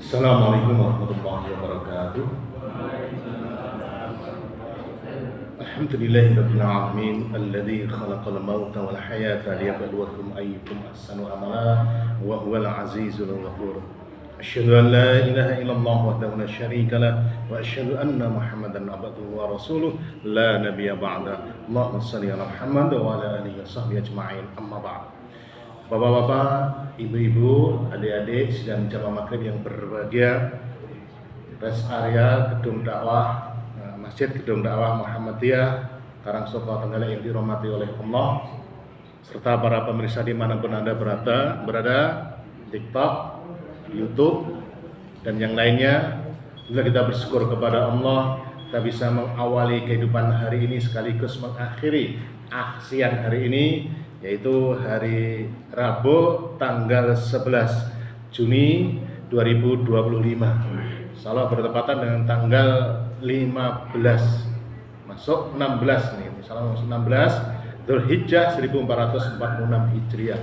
Assalamualaikum warahmatullahi wabarakatuh. Alhamdulillahirabbil alamin alladzi khalaqal mauta wal hayata liyabluwakum ayyukum ahsanu amala wa huwal azizul ghafur. Asyhadu an la ilaha illallah wahdahu la syarika lah wa asyhadu anna Muhammadan abduhu wa rasuluh la nabiyya ba'da. Allahumma shalli ala Muhammad wa ala alihi washabbihi ajma'in. Amma ba'd. Bapak-bapak, ibu-ibu, adik-adik sidang jamaah maghrib yang berbahagia, rest area gedung dakwah Masjid Gedung Dakwah Muhammadiyah Karangsoko Tenggalek yang dirahmati oleh Allah, serta para pemirsa dimanapun Anda berada, TikTok, YouTube, dan yang lainnya. Juga kita bersyukur kepada Allah kita bisa mengawali kehidupan hari ini sekaligus mengakhiri siang hari ini, yaitu hari Rabu tanggal 11 Juni 2025. Insyaallah bertepatan dengan tanggal 15 masuk 16 nih. Insyaallah masuk 16 Dzulhijjah 1446 Hijriah.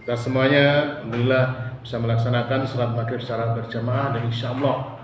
Kita semuanya alhamdulillah bisa melaksanakan salat maghrib secara berjamaah, dan insyaallah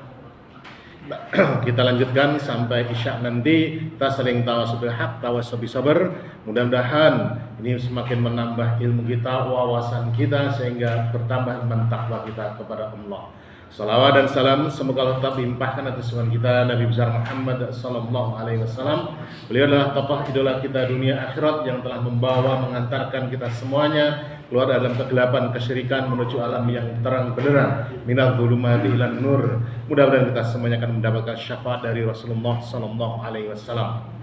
kita lanjutkan sampai isya nanti. Kita saling tawasul bil haq, tawasul bis sabr. Mudah-mudahan ini semakin menambah ilmu kita, wawasan kita, sehingga bertambah iman takwa kita kepada Allah. Salawat dan salam semoga Allah tetap limpahkan atas Tuhan kita Nabi besar Muhammad sallallahu alaihi wasallam. Beliau adalah tokoh idola kita dunia akhirat yang telah membawa mengantarkan kita semuanya keluar dalam kegelapan kesyirikan menuju alam yang terang benderang, minal dzulumati ilan nur. Mudah-mudahan kita semuanya akan mendapatkan syafaat dari Rasulullah sallallahu alaihi wasallam.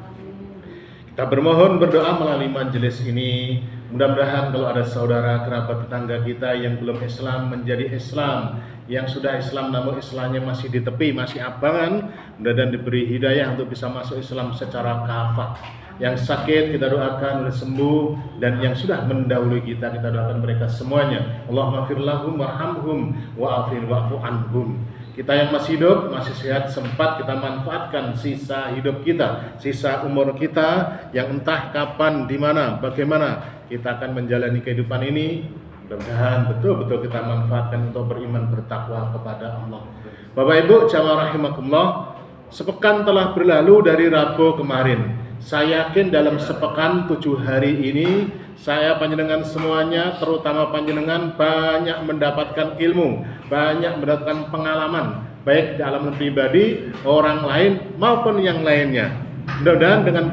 Kita bermohon berdoa melalui majelis ini, mudah-mudahan kalau ada saudara kerabat tetangga kita yang belum Islam menjadi Islam, yang sudah Islam namun Islamnya masih di tepi, masih abangan, mudah-mudahan diberi hidayah untuk bisa masuk Islam secara kafah. Yang sakit kita doakan oleh sembuh, dan yang sudah mendahului kita doakan mereka semuanya. Allahumma fir lahum warhamhum wa'afin wa'fu anhum. Kita yang masih hidup, masih sehat, sempat kita manfaatkan sisa hidup kita, sisa umur kita, yang entah kapan, di mana, bagaimana kita akan menjalani kehidupan ini. Mudah-mudahan betul-betul kita manfaatkan untuk beriman, bertakwa kepada Allah. Bapak Ibu jamaah rahimakumullah, sepekan telah berlalu dari Rabu kemarin. Saya yakin dalam sepekan 7 hari ini saya panjenengan semuanya, terutama panjenengan, banyak mendapatkan ilmu, banyak mendapatkan pengalaman, baik di alam pribadi, orang lain maupun yang lainnya. Mudah-mudahan dengan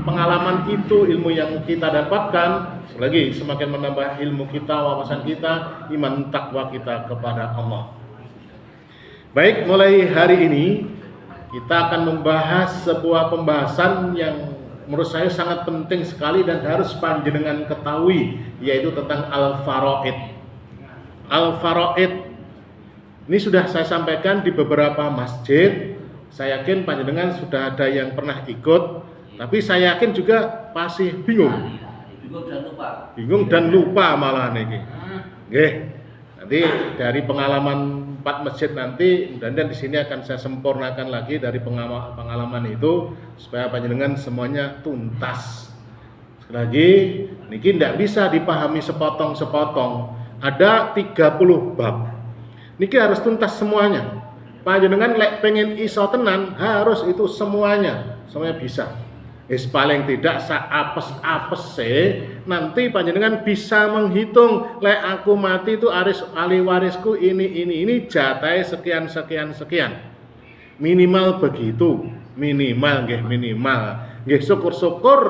pengalaman itu, ilmu yang kita dapatkan, lagi semakin menambah ilmu kita, wawasan kita, iman takwa kita kepada Allah. Baik, mulai hari ini kita akan membahas sebuah pembahasan yang menurut saya sangat penting sekali dan harus panjenengan ketahui, yaitu tentang al-faraid. Al-faraid ini sudah saya sampaikan di beberapa masjid. Saya yakin panjenengan sudah ada yang pernah ikut, tapi saya yakin juga masih bingung dan lupa malah nih. Nggih. Nanti dari pengalaman 4 masjid nanti, dan di sini akan saya sempurnakan lagi dari pengalaman itu supaya panjenengan semuanya tuntas. Sekali lagi, niki tidak bisa dipahami sepotong-sepotong. Ada 30 bab. Niki harus tuntas semuanya. Panjenengan lek pengen iso tenan harus itu semuanya bisa. Paling tidak apes nanti panjenengan bisa menghitung, lek aku mati itu ahli warisku ini jatahnya sekian. Minimal begitu, minimal. Nggih syukur-syukur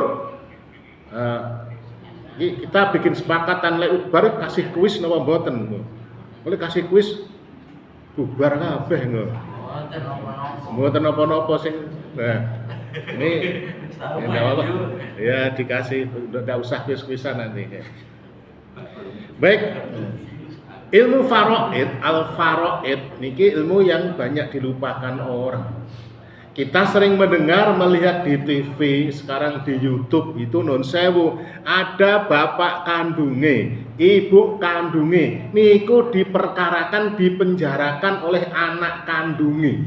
kita bikin sepakatan lek ubar kasih kuis napa mboten. Boleh kasih kuis bubar kabeh ngono. Mboten napa-napa sing ini apa? Ya dikasih, tidak usah kuis-kuisan nanti. Baik, ilmu faraid, al-faraid niki ilmu yang banyak dilupakan orang. Kita sering mendengar, melihat di TV, sekarang di YouTube itu non sewu, ada bapak kandunge, ibu kandunge, niku diperkarakan, dipenjarakan oleh anak kandunge.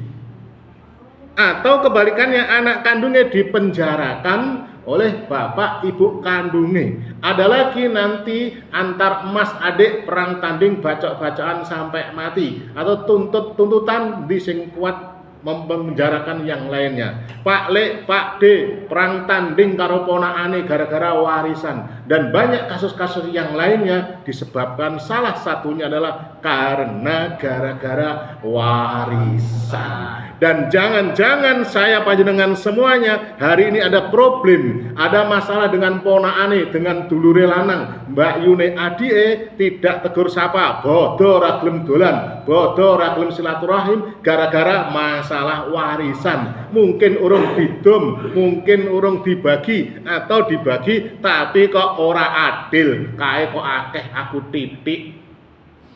Atau kebalikannya anak kandungnya dipenjarakan oleh bapak ibu kandungnya. Ada lagi nanti antar emas adik perang tanding bacok-bacokan sampai mati, atau tuntutan di sing kuat memenjarakan yang lainnya. Pak Le, Pak D perang tanding karo ponakane gara-gara warisan, dan banyak kasus-kasus yang lainnya disebabkan salah satunya adalah karena gara-gara warisan. Dan jangan-jangan saya panjenengan semuanya hari ini ada problem, ada masalah dengan ponakane, dengan dulure lanang, Mbak Yune adike tidak tegur sapa, bodoh ra gelem dolan, bodoh ra gelem silaturahim gara-gara masalah warisan. Mungkin urung didom, mungkin urung dibagi, atau dibagi tapi kok ora adil, kae kok akeh aku titik.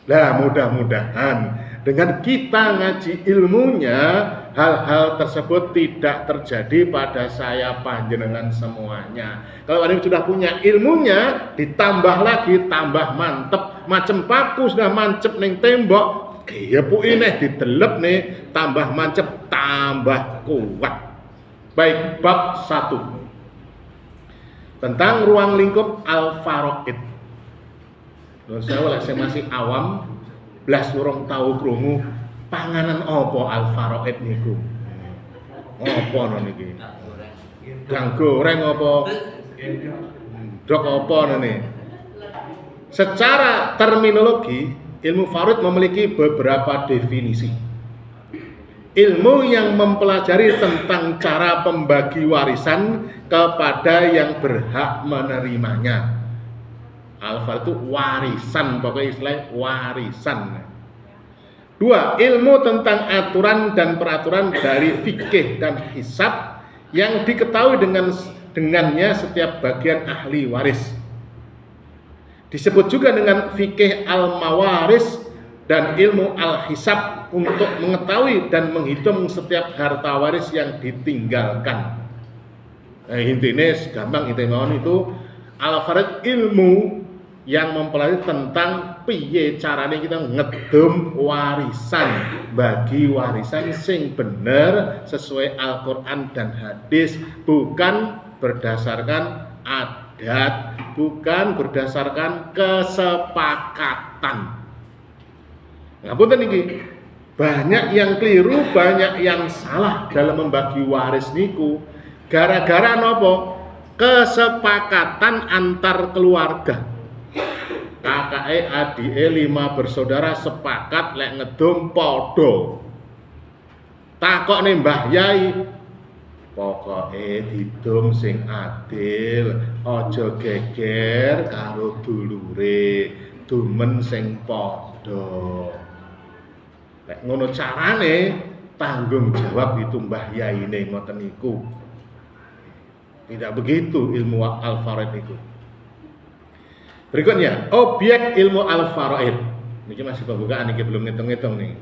Nah, mudah-mudahan dengan kita ngaji ilmunya, hal-hal tersebut tidak terjadi pada saya panjenengan semuanya. Kalau ada yang sudah punya ilmunya, ditambah lagi, tambah mantep. Macem paku sudah mancep ning tembok, ya pu ini didelep nih, tambah mancep, tambah kuat. Baik, bab 1 tentang ruang lingkup al-faraid. Saya masih awam, blas urung tahu krungu panganan opo al-faraid niku. Opo no niki? Gang goreng opo? Dok opo nene? Secara terminologi, ilmu faraid memiliki beberapa definisi. Ilmu yang mempelajari tentang cara pembagi warisan kepada yang berhak menerimanya. Al-faraid itu warisan, pokoknya istilah warisan. 2. Ilmu tentang aturan dan peraturan dari fikih dan hisab yang diketahui dengannya setiap bagian ahli waris. Disebut juga dengan fikih al-mawaris dan ilmu al-hisab untuk mengetahui dan menghitung setiap harta waris yang ditinggalkan. Nah, intinya gampang itu al-faraid ilmu yang mempelajari tentang piye carane kita ngedum warisan, bagi warisan sing bener sesuai Al-Qur'an dan hadis, bukan berdasarkan adat, bukan berdasarkan kesepakatan. Ngapunten iki, banyak yang keliru, banyak yang salah dalam membagi waris niku gara-gara nopo? Kesepakatan antar keluarga. Kakake adike 5 bersaudara sepakat lek ngedum padha. Takokne Mbah Yai, pokoke didum sing adil, aja geger karo dulure, dumen sing padha. Lek ngono carane, tanggung jawab itu Mbah Yaine ngoten niku. Tidak begitu ilmu al-faraid itu. Berikutnya, objek ilmu al-faraid. Ini masih pembukaan, ini belum ngitung-ngitung nih.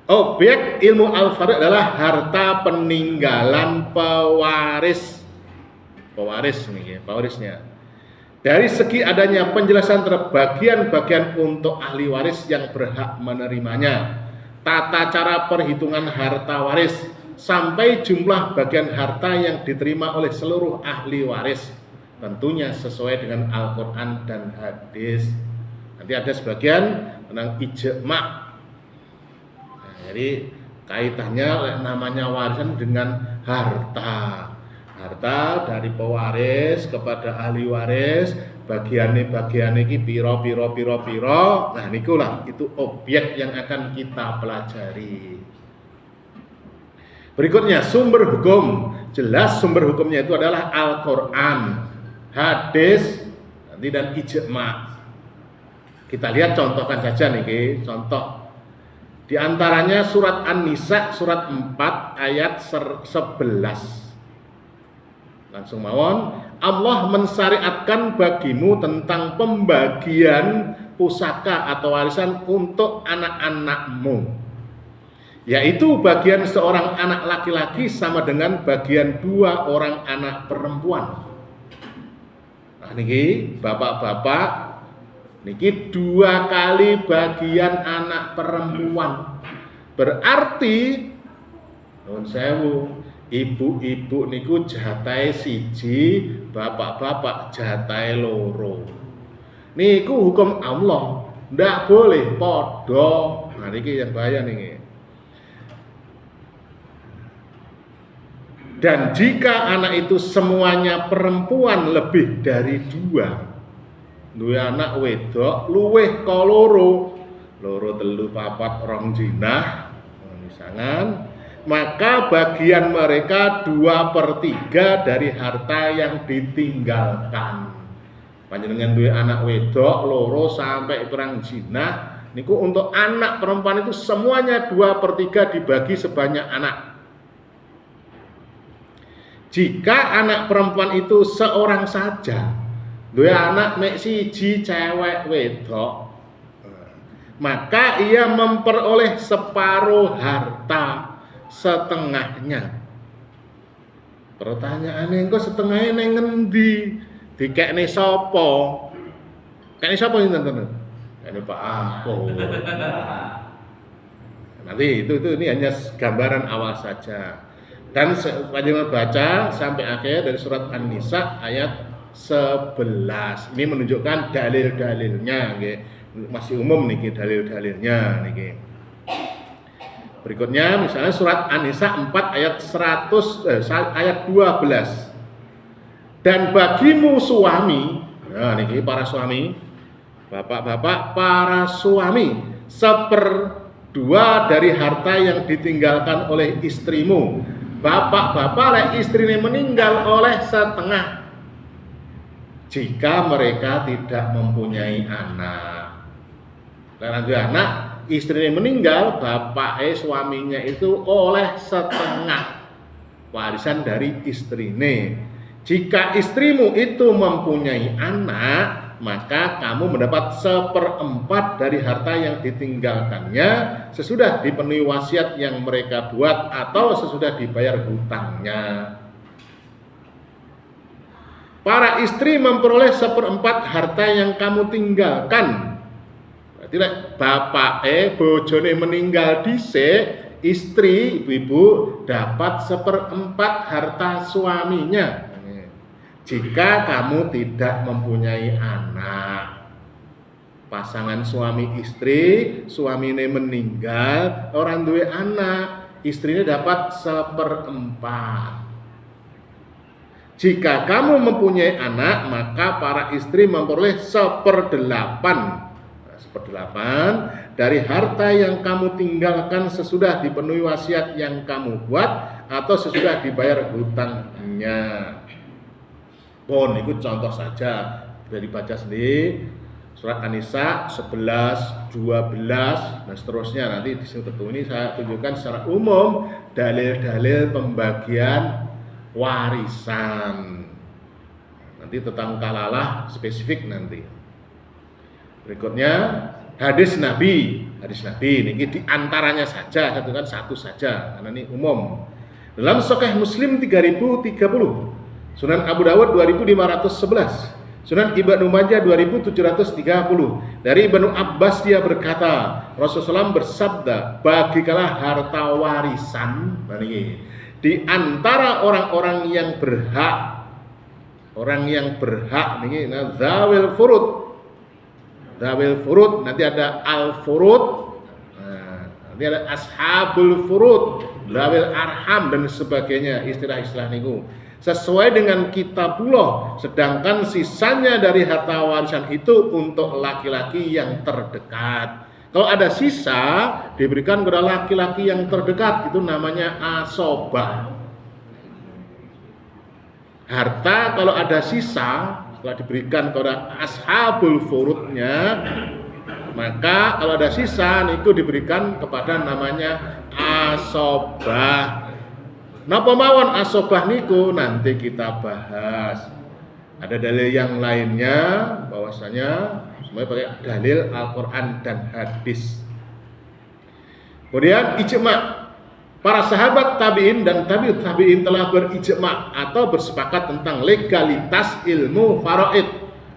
Objek ilmu al-faraid adalah harta peninggalan pewaris. Pewaris nih, pewarisnya. Dari segi adanya penjelasan terhadap bagian-bagian untuk ahli waris yang berhak menerimanya, tata cara perhitungan harta waris, sampai jumlah bagian harta yang diterima oleh seluruh ahli waris. Tentunya sesuai dengan Al-Quran dan hadis. Nanti ada sebagian tentang ijma'. Nah, jadi kaitannya namanya warisan dengan harta. Harta dari pewaris kepada ahli waris, bagian ini piro. Nah nikulah itu objek yang akan kita pelajari. Berikutnya sumber hukum. Jelas sumber hukumnya itu adalah Al-Quran, hadis, nanti dan ijma'. Kita lihat contohkan saja nih, contoh. Di antaranya surat An-Nisa surat 4 ayat 11. Langsung mawon, Allah mensyariatkan bagimu tentang pembagian pusaka atau warisan untuk anak-anakmu, yaitu bagian seorang anak laki-laki sama dengan bagian 2 orang anak perempuan. Nah niki bapak-bapak, niki 2 kali bagian anak perempuan. Berarti Nuwun sewu, ibu-ibu niku jatahe siji, bapak-bapak jatahe loro. Niku hukum Allah, ndak boleh podo. Nah niki yang bahaya nih. Dan jika anak itu semuanya perempuan lebih dari 2, duwe anak wedok luweh ka loro, 3, 4, 2 jinah, misalkan, maka bagian mereka 2/3 dari harta yang ditinggalkan. Panjenengan duwe anak wedok loro sampai perang jinah, niku untuk anak perempuan itu semuanya 2/3 dibagi sebanyak anak. Jika anak perempuan itu seorang saja, duwe anak mek siji cewek wedok, maka ia memperoleh separuh harta, setengahnya. Pertanyaannya engko setengahnya neng ngendi? Dikekne sapa? Kekne sapa sinten? Kekne Pak Ako. Nanti ini hanya gambaran awal saja. Dan panjenengan baca sampai akhir dari surat An-Nisa ayat 11. Ini menunjukkan dalil-dalilnya nggih. Masih umum niki dalil-dalilnya niki. Berikutnya misalnya surat An-Nisa 4 ayat 12. Dan bagimu suami, nah niki para suami, bapak-bapak para suami, 1/2 dari harta yang ditinggalkan oleh istrimu. Bapak-bapak lek istrinya meninggal oleh setengah jika mereka tidak mempunyai anak. Karena ada anak, istrinya meninggal, suaminya itu oleh setengah warisan dari istrinya. Jika istrimu itu mempunyai anak, maka kamu mendapat 1/4 dari harta yang ditinggalkannya sesudah dipenuhi wasiat yang mereka buat atau sesudah dibayar hutangnya. Para istri memperoleh 1/4 harta yang kamu tinggalkan. Berarti bapak bojone meninggal dhisik, istri ibu-ibu dapat 1/4 harta suaminya. Jika kamu tidak mempunyai anak, pasangan suami istri, suaminya meninggal, orang duwe anak, istrinya dapat 1/4. Jika kamu mempunyai anak, maka para istri memperoleh 1/8. 1/8 dari harta yang kamu tinggalkan sesudah dipenuhi wasiat yang kamu buat atau sesudah dibayar hutangnya. Pun itu contoh saja, sudah dibaca sendiri surat An-Nisa 11, 12 dan seterusnya. Nanti di sini ini saya tunjukkan secara umum dalil-dalil pembagian warisan. Nanti tentang kalalah spesifik nanti. Berikutnya hadis Nabi ini diantaranya saja, satu saja karena ini umum. Dalam Sahih Muslim 3030, Sunan Abu Dawud 2511, Sunan Ibnu Majah 2730. Dari Ibnu Abbas dia berkata, Rasulullah SAW bersabda, bagikanlah harta warisan di antara orang-orang yang berhak. Orang yang berhak nih, zawil furud, nanti ada al-furud, nanti ada ashabul furud, zawil arham dan sebagainya, istilah-istilah niku. Sesuai dengan kitabullah, sedangkan sisanya dari harta warisan itu untuk laki-laki yang terdekat. Kalau ada sisa diberikan kepada laki-laki yang terdekat, itu namanya asobah. Harta kalau ada sisa setelah diberikan kepada ashabul furudnya, maka kalau ada sisa itu diberikan kepada namanya asobah. Napa mawon asobah niku nanti kita bahas. Ada dalil yang lainnya bahwasanya semuanya pakai dalil Al-Qur'an dan hadis. Kemudian ijma'. Para sahabat tabi'in dan tabi'ut tabi'in telah berijma' atau bersepakat tentang legalitas ilmu faraid.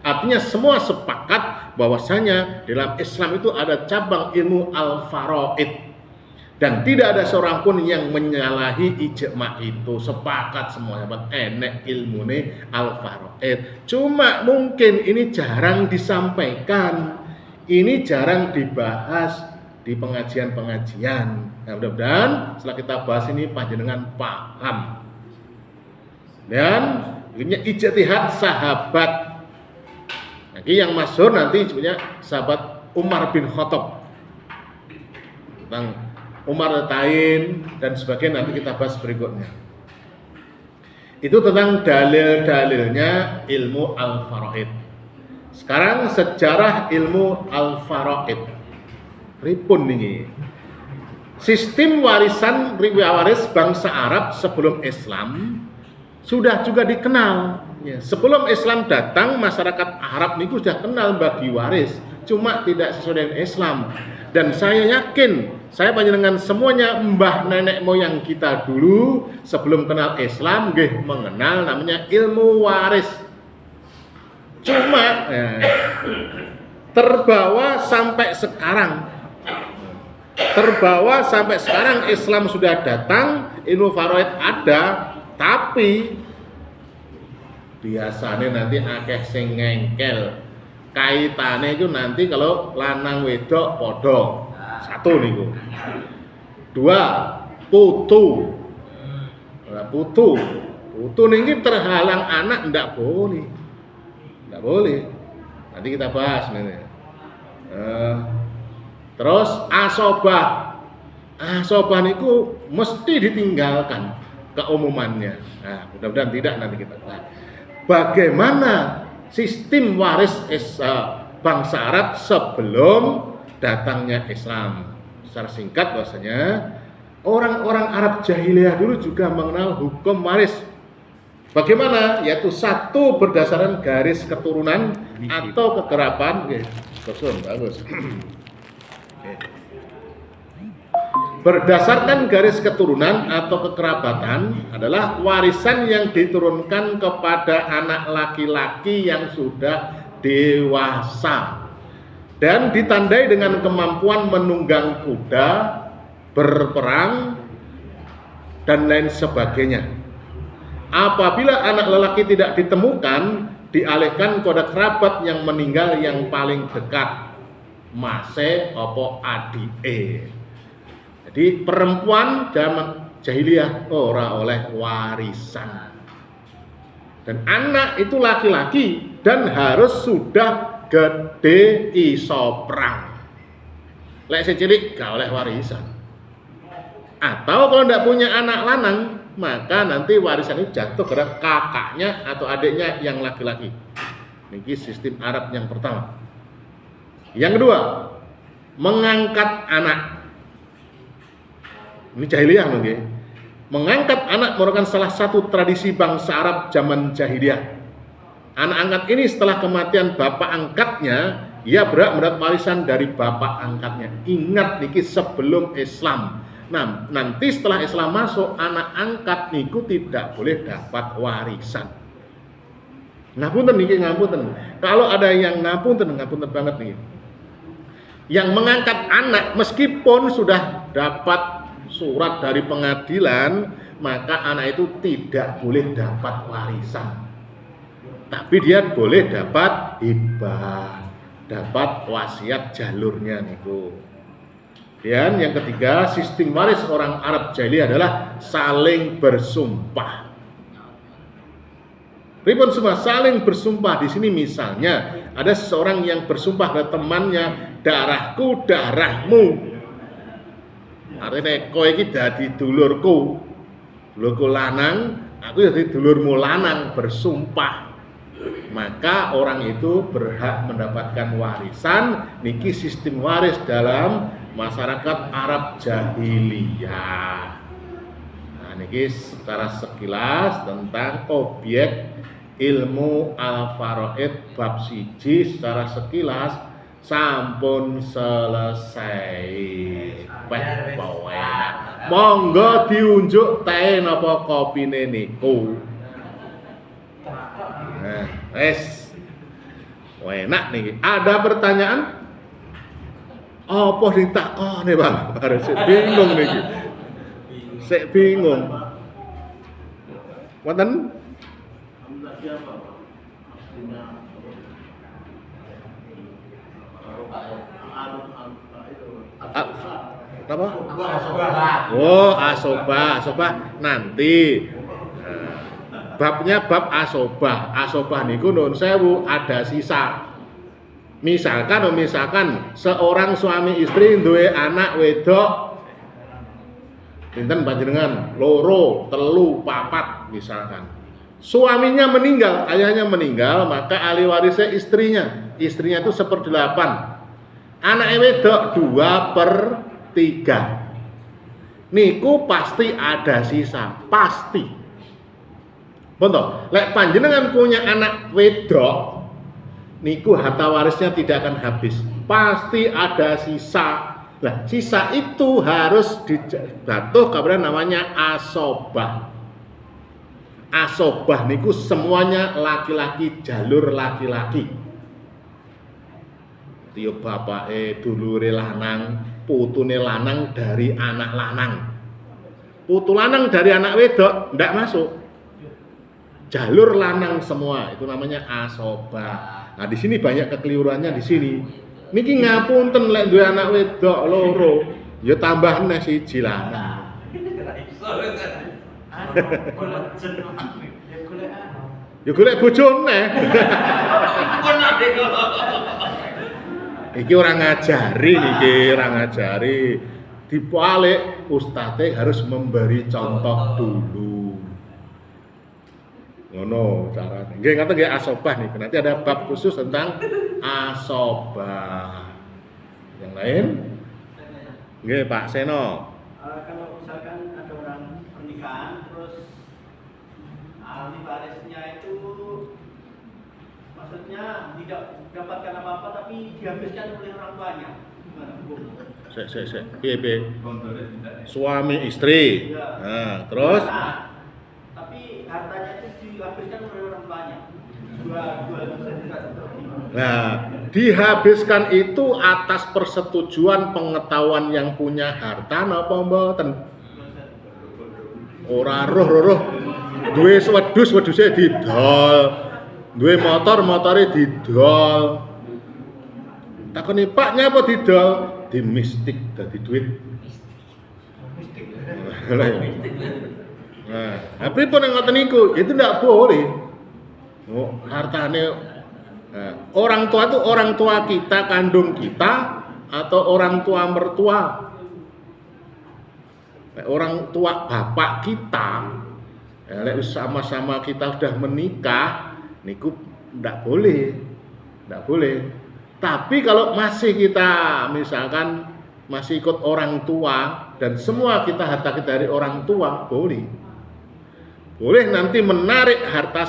Artinya semua sepakat bahwasanya dalam Islam itu ada cabang ilmu al-faraid. Dan tidak ada seorang pun yang menyalahi ijma itu. Sepakat semua sahabat enek ilmune al-faraid. Cuma mungkin ini jarang disampaikan, ini jarang dibahas di pengajian-pengajian. Nah, mudah-mudahan setelah kita bahas ini panjenengan paham. Dan ini ijtihad sahabat. Lagi yang masyhur nanti sebenarnya sahabat Umar bin Khattab tentang Umar Tain dan sebagainya, nanti kita bahas berikutnya. Itu tentang dalil-dalilnya ilmu al-faraid. Sekarang sejarah ilmu al-faraid. Pripun ini? Sistem warisan waris bangsa Arab sebelum Islam sudah juga dikenal. Ya, sebelum Islam datang, masyarakat Arab niku sudah kenal bagi waris, cuma tidak sesuai dengan Islam. Dan saya yakin, saya panjenengan semuanya mbah nenek moyang kita dulu sebelum kenal Islam nggih mengenal namanya ilmu waris. Cuma terbawa sampai sekarang Islam sudah datang, ilmu faraid ada, tapi biasanya nanti akeh sing ngengkel. Kaitannya itu nanti kalau lanang wedok podo. Satu niku. Dua, putu. Putu niki terhalang anak ndak boleh. Ndak boleh. Nanti kita bahas nih. Terus asobah. Asobah niku mesti ditinggalkan keumumannya. Nah, mudah-mudahan tidak nanti kita bahas. Bagaimana sistem waris bangsa Arab sebelum datangnya Islam? Secara singkat bahwasanya orang-orang Arab jahiliyah dulu juga mengenal hukum waris. Bagaimana? Yaitu satu berdasarkan garis keturunan atau kekeraban. Bagus. Berdasarkan garis keturunan atau kekerabatan adalah warisan yang diturunkan kepada anak laki-laki yang sudah dewasa dan ditandai dengan kemampuan menunggang kuda, berperang, dan lain sebagainya. Apabila anak lelaki tidak ditemukan, dialihkan kepada kerabat yang meninggal yang paling dekat, mase opo adike. Jadi perempuan zaman jahiliyah ora oleh warisan. Dan anak itu laki-laki dan harus sudah gede iso perang. Lek cilik gak oleh warisan. Atau kalau tidak punya anak lanang, maka nanti warisan itu jatuh kepada kakaknya atau adiknya yang laki-laki. Ini sistem Arab yang pertama. Yang kedua, mengangkat anak. Ini jahiliyah mungkin. Mengangkat anak merupakan salah satu tradisi bangsa Arab zaman jahiliyah. Anak angkat ini setelah kematian bapak angkatnya, ia berhak mendapat warisan dari bapak angkatnya. Ingat niki sebelum Islam. Nah, nanti setelah Islam masuk, anak angkat niku tidak boleh dapat warisan. Ngapunten niki, ngapunten. Kalau ada yang ngapunten banget nih. Yang mengangkat anak meskipun sudah dapat surat dari pengadilan, maka anak itu tidak boleh dapat warisan. Tapi dia boleh dapat hibah, dapat wasiat jalurnya niku. Dan yang ketiga, sistem waris orang Arab jahiliyah adalah saling bersumpah. Ribun semua saling bersumpah. Di sini misalnya ada seseorang yang bersumpah pada temannya, darahku darahmu. Artinya kowe iki dadi dulurku lanang, aku jadi dulurmu lanang, bersumpah. Maka orang itu berhak mendapatkan warisan. Niki sistem waris dalam masyarakat Arab jahiliyah. Nah, niki secara sekilas tentang objek ilmu al-faraid bab siji secara sekilas sampun selesai. Monggo diunjuk teh napa kopine niku. Nah, wes. Enak nih. Ada pertanyaan? Apa ditakoni, Pak? Baru sik bingung niki. Sik bingung. Wonten? Apa? Oh, asobah nanti. Nah, babnya bab asobah. Asobah niku nun sewu ada sisa. Misalkan seorang suami istri duwe anak wedok pinten panjenengan loro, telu, papat misalkan. Suaminya meninggal, ayahnya meninggal, maka ahli warisnya istrinya. Istrinya itu 1/8. Anaknya wedok 2/3. Niku pasti ada sisa, pasti. Betul. Lek panjenengan punya anak wedok, niku harta warisnya tidak akan habis. Pasti ada sisa. Nah, sisa itu harus dijatuh kepada namanya asobah. Asobah niku semuanya laki-laki, jalur laki-laki. Tiup bapake dulure lanang, putune lanang dari anak lanang. Putu lanang dari anak wedok ndak masuk. Jalur lanang semua, itu namanya asobah. Nah, di sini banyak kekeliruannya di sini. Niki ngapunten lek duwe anak wedok loro, ya tambah neh siji lanang. Ya golek bojone. Iki ora ngajari. Dibalik ustadz harus memberi contoh dulu. Ngono carane. Nggih ngoten nggih asobah niku. Nanti ada bab khusus tentang asobah. Yang lain? Nggih Pak Seno. Kalau misalkan ada orang pernikahan terus ahli warisnya itu maksudnya tidak mendapatkan apa-apa tapi dihabiskan oleh orang tuanya. Gimana hukumnya? Sek. Piye? Suami istri. Ya. Nah, terus tapi hartanya itu dihabiskan oleh orang tuanya. Dua. nah, dihabiskan itu atas persetujuan pengetahuan yang punya harta napa mboten? Ora roh. Duwe wedhus-wedhuse didol. Duwe motor-motore didol. Takoni Pak nyapa didol? Di mistik dadi duit. Nah, tapi pun ngoten niku, itu ndak boleh. Oh, hartane orang tua itu orang tua kita, kandung kita atau orang tua mertua. Orang tua bapak kita, lek sama-sama kita sudah menikah, niku ndak boleh. Tapi kalau masih kita misalkan masih ikut orang tua dan semua kita harta kita dari orang tua, boleh nanti menarik harta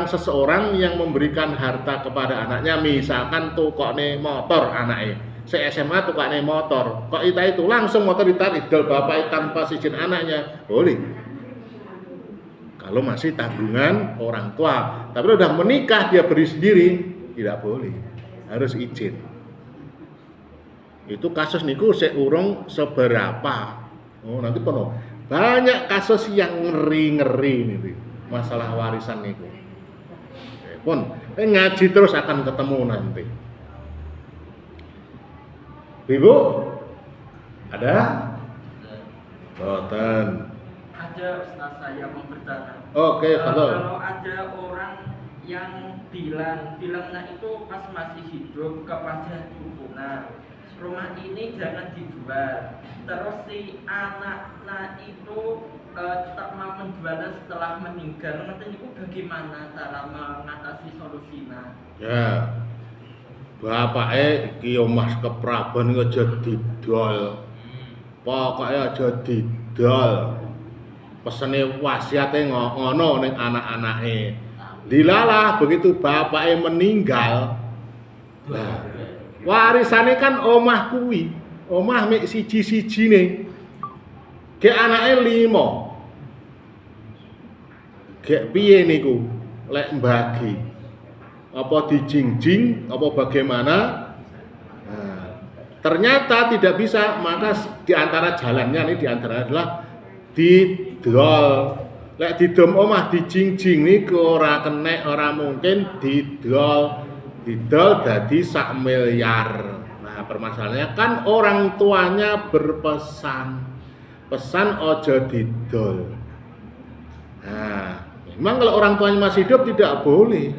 seseorang yang memberikan harta kepada anaknya. Misalkan tukokne motor anaknya, SMA tukokne motor, kok itu langsung motor ditarik idol bapak tanpa izin anaknya, boleh. Kalau masih tanggungan orang tua, tapi udah menikah dia beri sendiri, tidak boleh, harus izin. Itu kasus niku seurung seberapa. Oh, nanti penuh. Banyak kasus yang ngeri nih masalah warisan niku. Pun ngaji terus akan ketemu nanti. Ibu, ada? Boten. Ada Ustaz, saya mau bertanya. Oke, betul. Kalau ada orang yang bilangnya itu pas masih hidup kepada ibunya, rumah ini jangan dijual. Terus si anaknya itu tetap mau menjualnya setelah meninggal. Nanti itu bagaimana cara mengatasi solusinya? Ya, bapaknya iki omah kepraban aja didol. Pokoknya aja didol. Pesene wasiate ngono ning anak-anake. Dilalah begitu bapaknya meninggal. Nah, warisane kan omah kuwi. Omah mek siji-sijine. Gek anake 5. Gek piye niku? Lek mbagi. Apa dijingjing, apa bagaimana? Nah, Ternyata tidak bisa, maka di antara jalannya ini di antara adalah didol. Lek didom omah dijingjing niku ora kenek, ora mungkin didol. Didol dadi 1 miliar. Nah, permasalahannya kan orang tuanya berpesan. Pesan ojo didol. Nah, memang kalau orang tuanya masih hidup tidak boleh.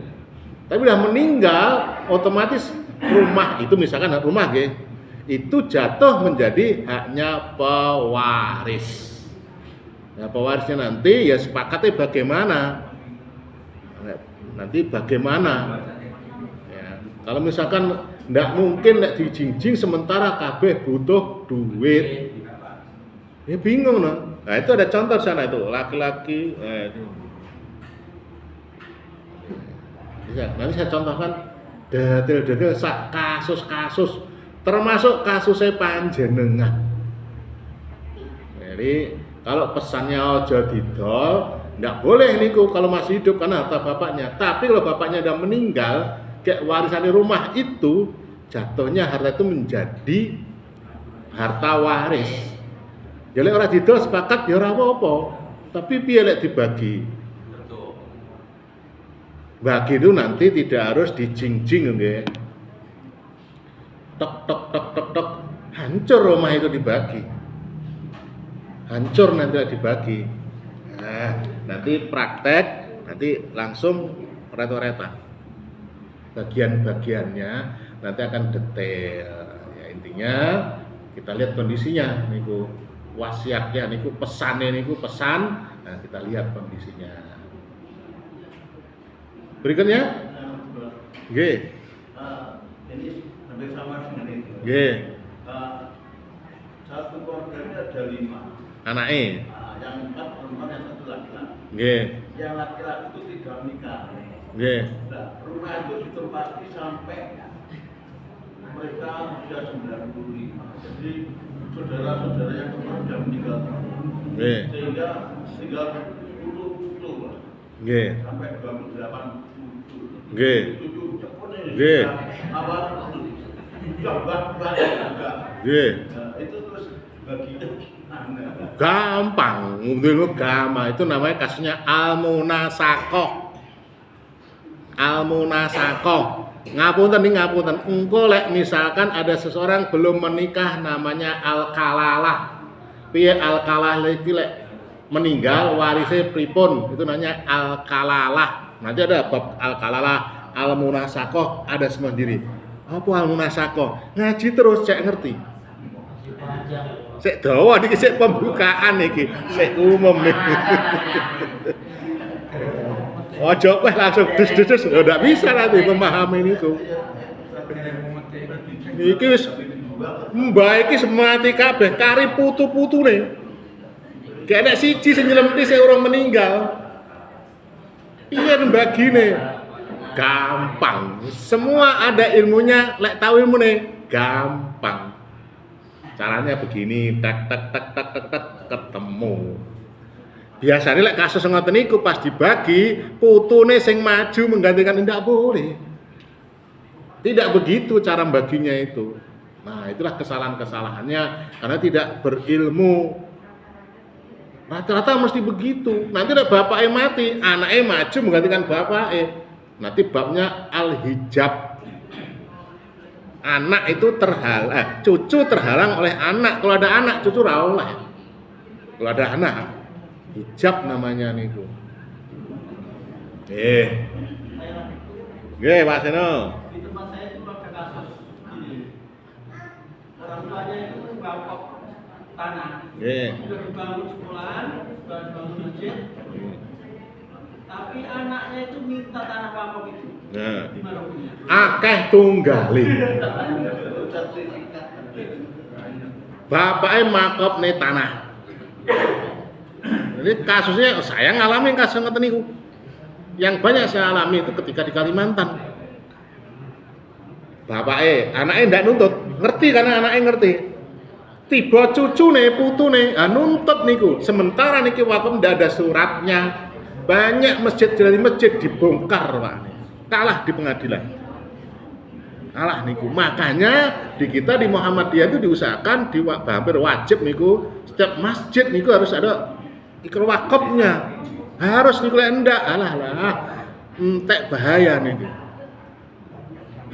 Tapi udah meninggal, otomatis rumah itu misalkan rumah nggih, itu jatuh menjadi haknya pewaris. Nah, pewarisnya nanti ya sepakatnya bagaimana? Nanti bagaimana? Ya, kalau misalkan ndak mungkin nek dijingjing sementara kabeh butuh duit. Ya bingung no. Nah, itu ada contoh sana itu laki-laki. Nanti saya contohkan detail-detail kasus-kasus, termasuk kasusnya panjenengan. Jadi kalau pesannya ojo didol, nggak boleh niku kalau masih hidup karena harta bapaknya. Tapi kalau bapaknya udah meninggal, kayak warisan rumah itu jatuhnya harta itu menjadi harta waris. Jadi orang didol sepakat ya ora apa-apa. Tapi piye lek dibagi? Bagi itu nanti tidak harus dijingjing nggih. Tok tok tok tok tok hancur rumah itu dibagi. Hancur nanti dibagi. Nah, nanti praktek, nanti langsung reto-reta. Bagian-bagiannya nanti akan detail. Ya intinya kita lihat kondisinya niku wasiatnya niku pesannya niku pesan. Nah, kita lihat kondisinya. Berikutnya, G. Ini hampir sama dengan itu. G. Satu keluarga ini ada 5. Anaknya. Yang 4 perempuan, yang 1 laki-laki. G. Yang laki-laki itu tidak menikah. G. Nah, rumah itu ditempati sampai mereka usia 95. Jadi saudara-saudara yang kemarin sudah meninggal. G. Sehingga tinggal 10 putu. G. Sampai 28 putu. G. G. Awal sudah banyak juga. G. Nah, itu terus baginya gimana? Gampang, dulu gampang. Itu namanya kasusnya al-munasakoh. Al-munasakoh. Ngapunten nih ngapunten. Engko lek misalkan ada seseorang belum menikah namanya al-kalalah. Piye al-kalalah iki lek meninggal warisnya pripun? Itu namanya al-kalalah. Nanti ada bab al-kalalah, al-munasakoh ada semua diri. Apa al-munasakoh? Ngaji terus cek ngerti. Sik dawa iki sik pembukaan iki, sik umum iki. Ojo weh langsung dus-dus, ya ndak bisa nanti memahami niku. Iki wis mbah iki semati kabeh kari putu-putune. Gak enak siji sing nyelempeti sing urung meninggal. Piye mbagine? Gampang. Semua ada ilmunya, lek tahu ilmune gampang. Caranya begini, tak tak tak tak tak tak ketemu. Biasanya lek kasus ngoten niku pas dibagi, putune sing maju menggantikan ndak boleh. Tidak begitu cara baginya itu. Nah, itulah kesalahan-kesalahannya karena tidak berilmu. Rata-rata mesti begitu. Nanti ada bapaknya mati, anaknya maju menggantikan bapaknya. Nanti babnya al-hijab. Anak itu cucu terhalang oleh anak. Kalau ada anak, cucu ra oleh. Kalau ada anak, hijab namanya niku. Pak Seno. Di tempat saya itu ada kasus gini. Orang tuanya itu bapok tanah. Sudah dibangun sekolahan, sudah dibangun masjid. Tapi anaknya itu minta tanah bapok itu. Nah, Gimana punya? akeh tunggali. Bapaknya makop nih tanah. Jadi kasusnya saya ngalamin kasus ngoten niku. Yang banyak saya alami itu ketika di Kalimantan. Bapaknya, anaknya ndak nuntut, ngerti karena anaknya ngerti. Tiba cucune, putune, nuntut niku. Sementara niki wakaf ndak ada suratnya. Banyak masjid dari masjid dibongkar, Pak. Kalah di pengadilan. Alah niku. Makanya di kita di Muhammadiyah itu diusahakan hampir wajib niku setiap masjid niku harus ada ikrar wakafnya. Harus niku lek ndak alah entek bahaya niku.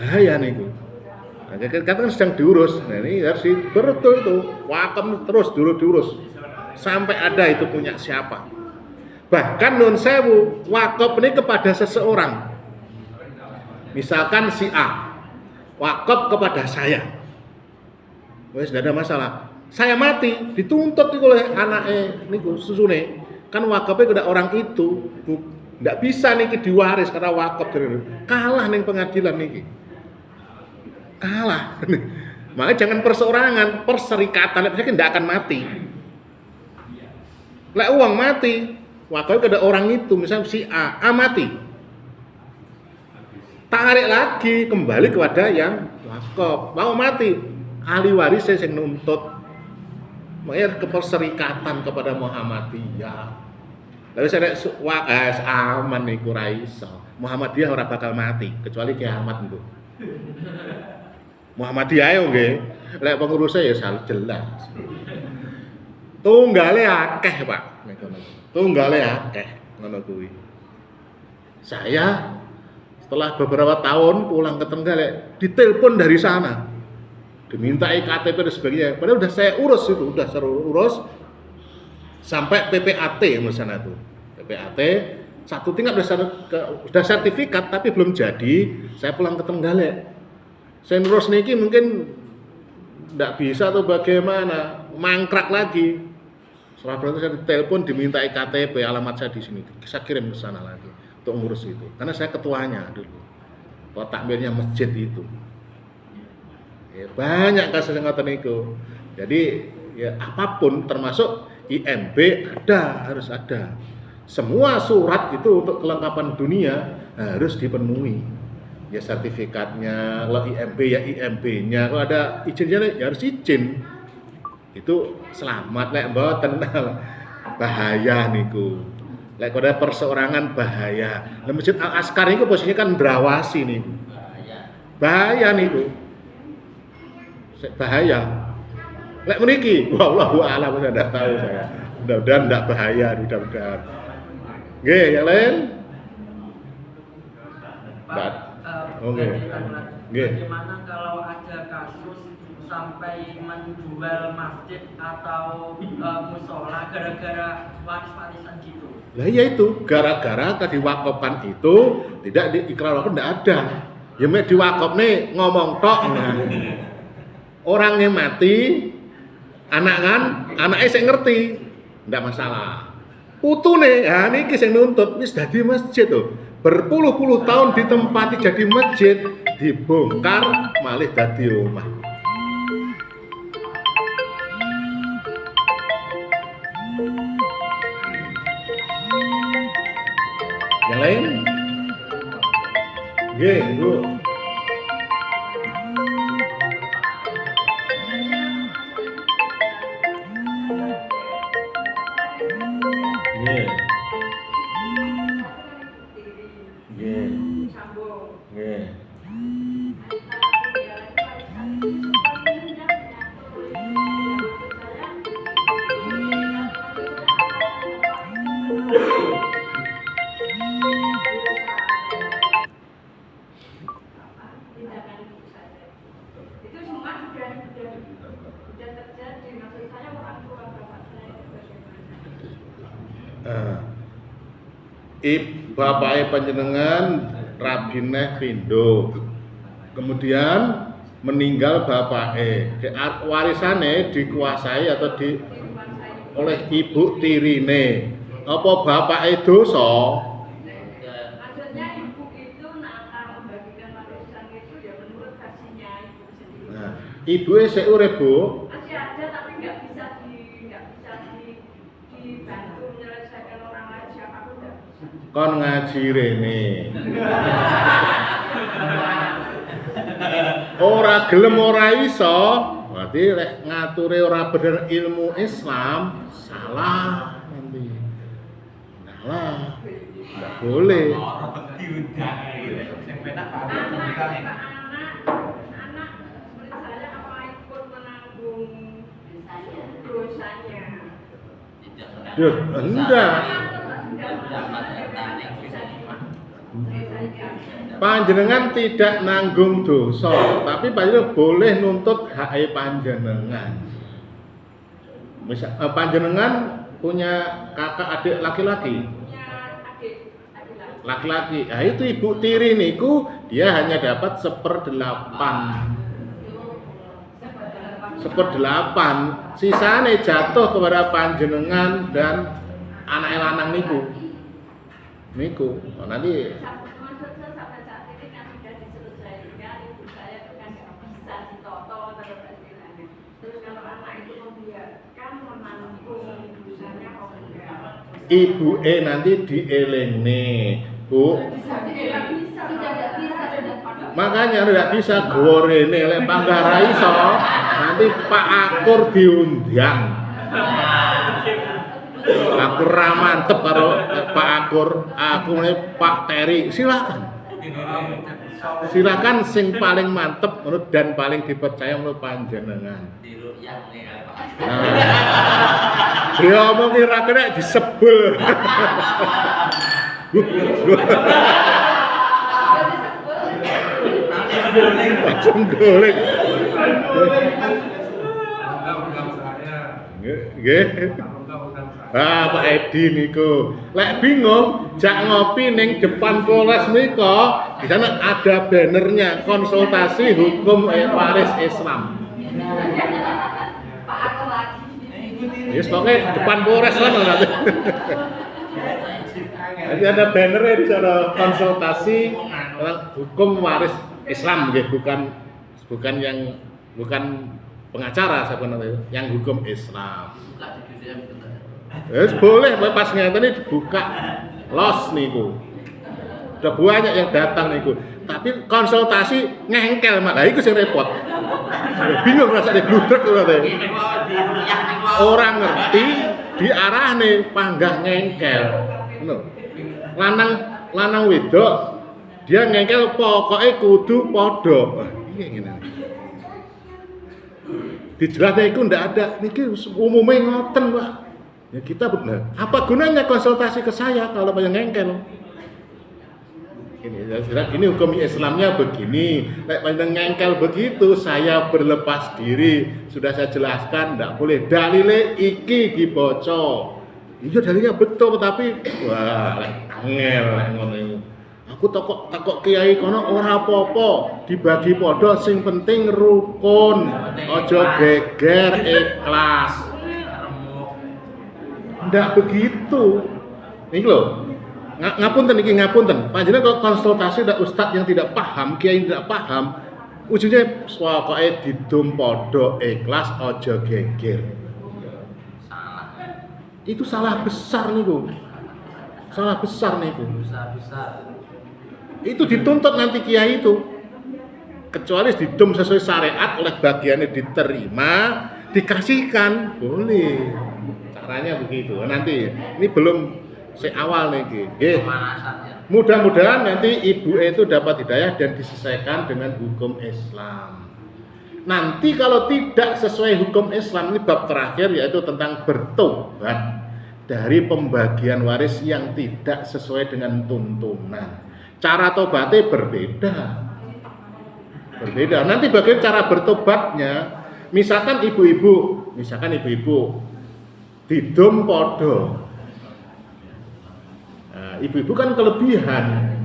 Bahaya niku. Nah, kan sedang diurus. Nah, ini harus betul itu wakaf terus diurus sampai ada itu punya siapa. Bahkan nun sewu wakaf ini kepada seseorang. Misalkan si A wakaf kepada saya. Wes tidak ada masalah. Saya mati dituntut itu oleh anaknya niku susune. Kan wakafnya kepada orang itu tidak bisa niki diwaris karena wakaf kalah ning pengadilan niki. Kalah. Makanya jangan perseorangan, perserikatan itu tidak akan mati. Lek uang mati, wakafnya kepada orang itu, misalnya si A mati. Tarik lagi kembali kepada yang wakaf. Mau mati, ahli warisnya yang nuntut. Makanya keperserikatan kepada Muhammadiyah. Lalu saya aman nih kuraiso. Muhammadiyah ora bakal mati kecuali kiamat itu. Muhammadiyah yo nggih. Lek pengurusnya ya salah jelas. Tunggale akeh, Pak. Tunggale akeh ngono kuwi. Saya setelah beberapa tahun pulang ke Trenggalek, ditelepon dari sana. Dimintai KTP dan sebagainya. Padahal udah saya urus itu, udah saya urus sampai PPAT misalnya tuh. PPAT satu tingkat udah sertifikat tapi belum jadi. Saya pulang ke Trenggalek. Saya urus niki mungkin enggak bisa atau bagaimana, mangkrak lagi. Setelah itu saya ditelepon dimintai KTP, alamat saya di sini. Saya kirim ke sana lagi untuk ngurus itu. Karena saya ketuanya dulu. Ketua takmirnya masjid itu. Ya, banyak kasus yang ngoten niku. Jadi ya apapun termasuk IMB harus ada. Semua surat itu untuk kelengkapan dunia harus dipenuhi. Ya sertifikatnya, kalau IMB ya IMB-nya, kalau ada izinnya ya harus izin. Itu selamat lek mboten bahaya niku. Lek ada perseorangan bahaya. Nah, Masjid Al Askar niku posisinya kan ndrawasi niku. Bahaya niku. Bahaya. Lek meniki, wallahu a'lam, saya tidak tahu saya. Mudah-mudahan tidak bahaya, mudah-mudahan. Nggih, yang lain? Pak. Oke. Nggih. Bagaimana kalau ada kasus sampai menjual masjid atau musola gara-gara waris-warisan gitu? Lah iya itu, gara-gara tadi wakafan itu tidak diikrar wakaf, tidak ada. Ya mek diwakaf nih ngomong tok. Nah. Orangnya mati, anaknya saya ngerti, tidak masalah. Putune, ya niki sing nuntut wis dadi masjid tuh. Berpuluh-puluh tahun ditempati jadi masjid, dibongkar malih dadi omah. Yang lain? Nggih, Bu. Bapake panjenengan rabineh pindho. Kemudian meninggal bapake. Warisane dikuasai atau oleh ibu tirine. Apa bapake dosa? Maksudnya ibu itu akan membagikan warisan itu ya menurut versinya ibu sendiri. Nah, ibuke sik urip, Bu? Masih ada tapi nggak bisa dibantu menyelesaikan orang lain, siapapun nggak bisa. Kon ngaji rene. Ora gelem ora iso, berarti lek ngature ora bener ilmu Islam, salah nanti. Salah. Enggak boleh. Anak Duh, enggak. Panjenengan tidak nanggung dosa, tapi panjenengan boleh nuntut hak panjenengan. Misal panjenengan punya kakak adik laki-laki. Laki-laki. Nah, itu ibu tiri niku dia hanya dapat 1/8. 1/8. Sisane jatuh kepada panjenengan dan anak lanang niku. Niku. Oh, nanti ibu nanti dielengne, Bu. Makanya tidak bisa gorene lek panggara iso. Nanti Pak Akur diundang. Aku ra mantep karo Pak Akur, aku nih Pak Teri, silakan. Silakan sing paling mantep menurut dan paling dipercaya menurut panjenengan. Dia omong kira-kira disebel. Langsung golek. Nggih. Ah, Pak Edi niku. Lek bingung, jak ngopi ning depan Polres nika, di sana ada bannernya konsultasi hukum waris Islam. Yes, pokoknya depan Polres lah nanti. Jadi ada bannernya di sana konsultasi hukum waris Islam, gitu. bukan pengacara sebenarnya, yang hukum Islam. Yes, boleh pas ngeten ini dibuka los niku. Udah banyak yang datang niku. Tapi konsultasi ngengkel mak. Lah iku sing repot. Bingung rasane gludrek ngono. Orang ngerti diarahne panggah ngengkel. Ngono. Lanang wedok dia ngengkel pokoke kudu padha. Piye ngene. Dijelasne iku ndak ada. Niki umume ngoten, Pak. Ya kita benar. Apa gunanya konsultasi ke saya kalau banyak ngengkel? Ini hukum Islamnya begini. Lek banyak ngengkel begitu, saya berlepas diri. Sudah saya jelaskan, tidak boleh. Dalile iki diboco. Iya dalilnya betul, tapi wah, angel lek ngono iku. Aku takok kiai kono ora apa-apa, dibagi padha sing penting rukun. Aja geger, ikhlas. Ndak begitu. Ini loh. Ngapunten. Panjenengan kalau konsultasi ada ustadz yang tidak paham, kiai yang tidak paham, ujungnya pokoke didum padha ikhlas aja geger. Salah. Itu salah besar niku. Salah besar niku. Besar. Itu dituntut nanti kiai itu. Kecuali didum sesuai syariat oleh bagiannya diterima, dikasihkan, boleh. Caranya begitu. Nanti ini belum awal nih. Mudah-mudahan nanti ibu itu dapat hidayah dan diselesaikan dengan hukum Islam. Nanti kalau tidak sesuai hukum Islam, ini bab terakhir yaitu tentang bertobat dari pembagian waris yang tidak sesuai dengan tuntunan. Cara tobatnya berbeda. Nanti bagian cara bertobatnya, misalkan ibu-ibu didom podo. Nah, ibu-ibu kan kelebihan.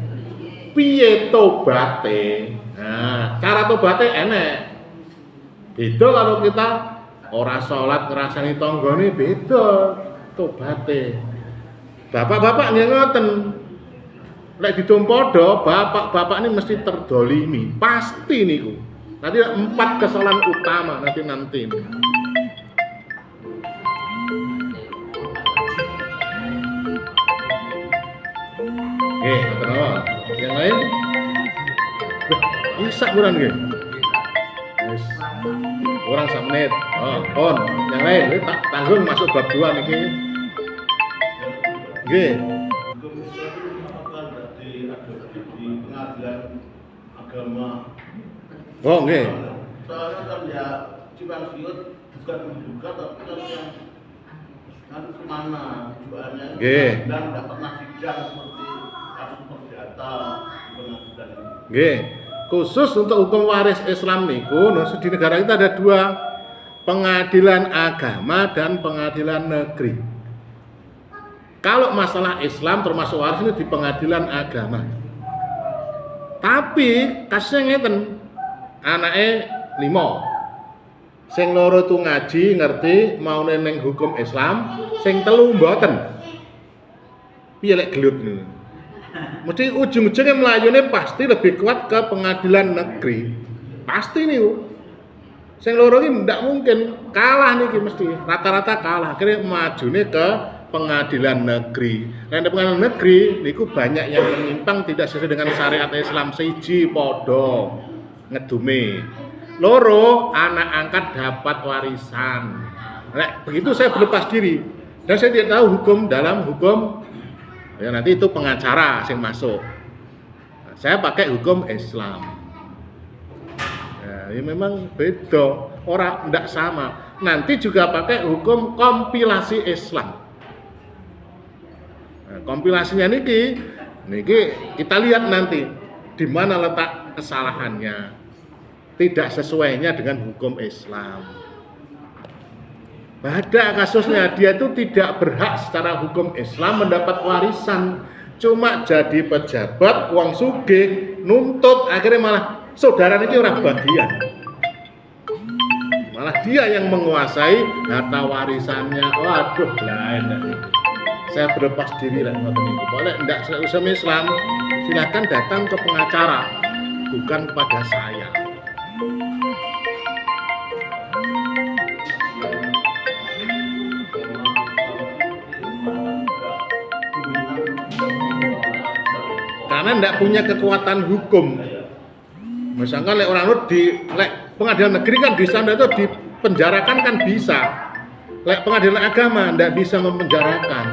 Piye tobate? Nah, cara tobate enek. Beda kalau kita ora salat ngrasani tanggane beda tobate. Bapak-bapak nggih ngoten. Lek didom podo, bapak-bapak ini mesti terdolimi. Pasti niku. Nanti 4 kesalahan utama nanti. Kenapa? Yang lain? Bisa buran nggih. Wis. Kurang 1 menit. On. Yang lain tak tanggung masuk bab 2 niki. Nggih. Di pengadilan agama. Oh, nggih. Soalnya kan ya Cipang Siut bukan membuka tapi kan yang kan semana jualannya Nggih. dan tidak pernah sidang seperti kasus perdata pengadilan. Nggih. Khusus untuk hukum waris Islam niku, di negara kita ada dua, pengadilan agama dan pengadilan negeri. Kalau masalah Islam termasuk waris ini di pengadilan agama. Tapi kasusnya ngeten, anake 5. Sing loro tu ngaji ngerti mau neng hukum Islam, sing telu mboten. Piye lek gelut niku. Mesti ujung-ujungnya melayune pasti lebih kuat ke pengadilan negeri. Pasti niku. Sing loro iki ndak mungkin kalah niki mesti. Rata-rata kalah. Akhirnya majune ke pengadilan negeri. Nah, di pengadilan negeri niku banyak yang menyimpang tidak sesuai dengan syariat Islam. Siji padha ngedume. Loro anak angkat dapat warisan. Nah, begitu saya berlepas diri. Dan saya tidak tahu hukum dalam hukum. Ya nanti itu pengacara yang masuk. Nah, saya pakai hukum Islam. Ya, ini memang beda, orang tidak sama. Nanti juga pakai hukum kompilasi Islam. Nah, kompilasinya niki kita lihat nanti di mana letak kesalahannya. Tidak sesuainya dengan hukum Islam. Ada kasusnya dia itu tidak berhak secara hukum Islam mendapat warisan, cuma jadi pejabat uang sugih nuntut, akhirnya malah saudara ini orang bagian, malah dia yang menguasai harta warisannya. Waduh, lain. Saya berlepas diri lah ngoten niku. Boleh ndak usah Islam, silakan datang ke pengacara, bukan kepada saya. Karena tidak punya kekuatan hukum. Misalkan lek orang di pengadilan negeri kan bisa, itu dipenjarakan kan bisa. Lek pengadilan agama tidak bisa mempenjarakan.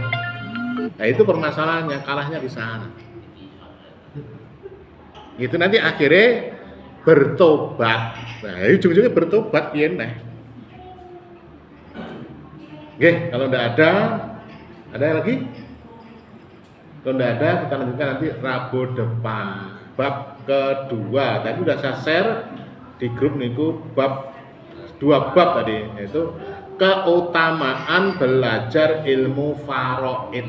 Nah itu permasalahannya, kalahnya di sana. Itu nanti akhirnya bertobat. Nah ujung-ujungnya bertobat ya neh. Oke, kalau tidak ada lagi? Kalau tidak ada, kita lanjutkan nanti Rabu depan. Bab kedua, tadi udah saya share di grup niku dua bab tadi, yaitu keutamaan belajar ilmu faraid.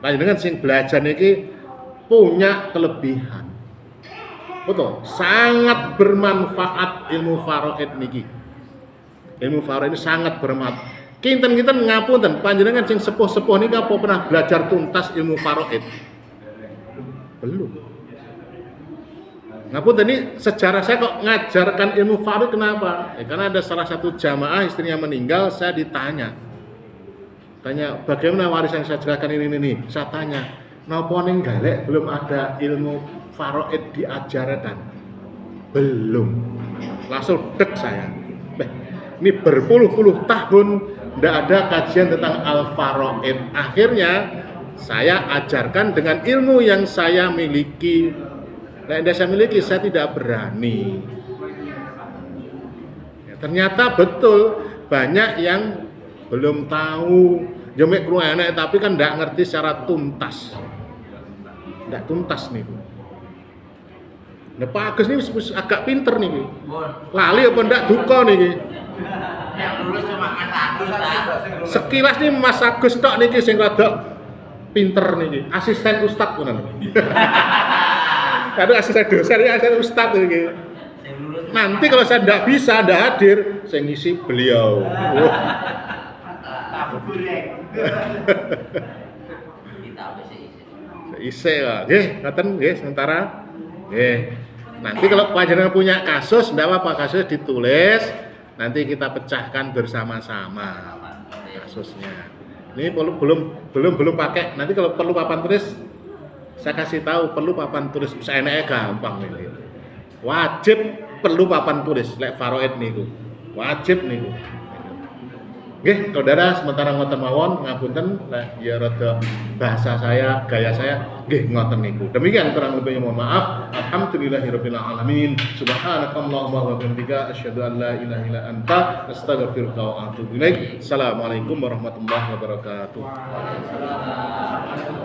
Lanjut dengan sing belajar niki punya kelebihan. Betul, sangat bermanfaat ilmu faraid niki. Ilmu faraid ini sangat bermanfaat. Kinten-kinten ngapunten panjenengan sing sepuh-sepuh niki apa pernah belajar tuntas ilmu faraid? Belum. Ngapunten ini sejarah saya kok ngajarkan ilmu faraid kenapa? Karena ada salah satu jamaah istrinya meninggal, saya tanya bagaimana warisan yang saya jelaskan ini. Saya tanya, napa ning galek belum ada ilmu faraid diajarkan? Belum. Langsung dek saya. Ini berpuluh-puluh tahun tidak ada kajian tentang al-faraid. Akhirnya saya ajarkan dengan ilmu yang saya miliki. Nah, yang saya miliki saya tidak berani. Ya, ternyata betul banyak yang belum tahu. Jomek keluarga tapi kan tidak ngerti secara tuntas. Tidak tuntas nih. Nah, Pak Agus ini agak pinter nih. Lali apa ndak duka nih. Yang lulus cuma Mas Agus lah. Sekilas nih Mas Agus tok niki sing rada pinter niki, asisten ustad punan. Kado asisten dosen ya asisten ustad niki. Nanti kalau saya tidak bisa, tidak hadir, saya ngisi beliau. Isi lah, ngaten sementara. Nanti kalau panjenengan punya kasus, tidak apa-apa, kasus ditulis. Nanti kita pecahkan bersama-sama kasusnya. Ini belum pakai. Nanti kalau perlu papan tulis, saya kasih tahu perlu papan tulis. Seenaknya gampang ini. Wajib perlu papan tulis. Lek faraid niku. Wajib niku. Nggih, saudara sementara ngoten mawon ngapunten lah ya rada bahasa saya, gaya saya nggih ngoten niku. Demikian kurang lebihnya mohon maaf. Alhamdulillahirabbil alamin. Subhanakallahumma wa bihamdika asyhadu an la ilaha illa anta astaghfiruka wa atubu ilaik. Assalamualaikum warahmatullahi wabarakatuh.